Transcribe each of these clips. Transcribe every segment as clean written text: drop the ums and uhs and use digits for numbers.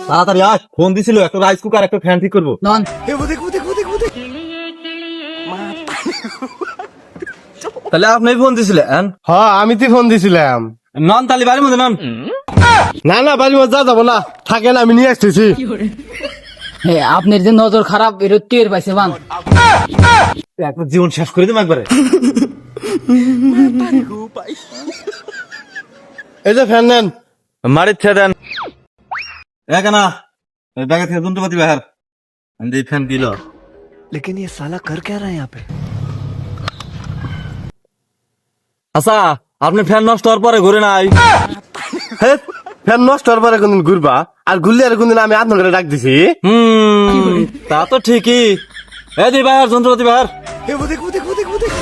তাড়াতাড়ি আয়, ফোন দিছিল একটা রাইস কুকার একটা ফ্যান ঠিক করবো। নন তাহলে আপনি ফোন দিছিলেন? হ্যাঁ আমি তো ফোন দিছিলাম। নন তালি বাড়ির মধ্যে নন। না না বাড়ির মধ্যে যাবো না, থাকেন আমি নিয়ে আসতেছি। আপনার যে নজর খারাপ এটা টের পাইছে বান। একটা জীবন শেষ করে দিম একবারে। এই যে ফ্যান নেন। মারির থেকে দেন না, ব্যাগে থেকে যন্ত্রপাতি বাহার এই ফ্যান দিল। लेकिन ये साला कर क्या रहा है यहाँ पे? আচ্ছা আপনি ফ্যান নষ্ট হওয়ার পরে ঘুরে নাই? হ্যাঁ, ফ্যান নষ্ট হওয়ার পরে কোনদিন ঘুরবা, আর ঘুরলে আর কোনদিন আমি আপনার ঘরে ডাক দিছি। তা তো ঠিকই। এ দি বাহার যন্ত্রপাতি বাহার। ए, वो देख वो देख वो देख वो देख।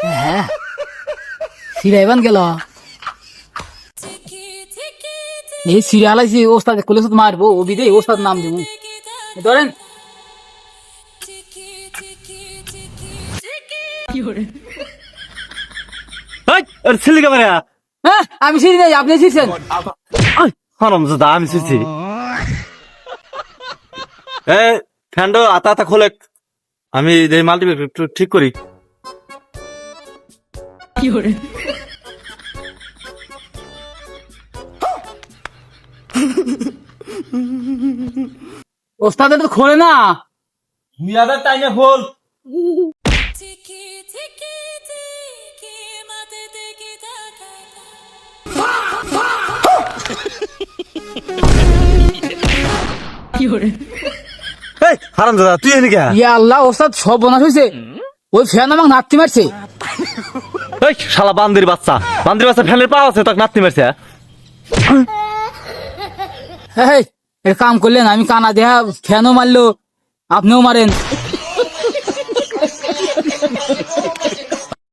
হ্যাঁ সিরাইবান গেল এই সিরিয়াল আইছি ওস্তাদ কলেজ মারবো ও বিদে ওস্তাদ নাম দিব ধরেন ছিলি ক্যামেরা। হ্যাঁ আমি সিরি নাই আপনি সিরছেন হারামজাদা, আমি ছিছি। এ ফ্যানটা আতা আতা খোলে, আমি এই মাল্টিমিটার একটু ঠিক করি। ওস্তাদের তো খোলে না। মিয়াদের টাইমে খোল। হারামজাদা তুই এনে কে? ইয়া আল্লাহ ওস্তাদ সব বনাস হয়েছে। ওই ফ্যান আমাকে নাতি মারছে। এই শালা বান্দির বাচ্চা ফ্যানের পা আছে তাকে নাতি মারছে। হ্যাঁ এর কাম করলেন, আমি কানা দেহা ফ্যানও মারলো আপনিও মারেন।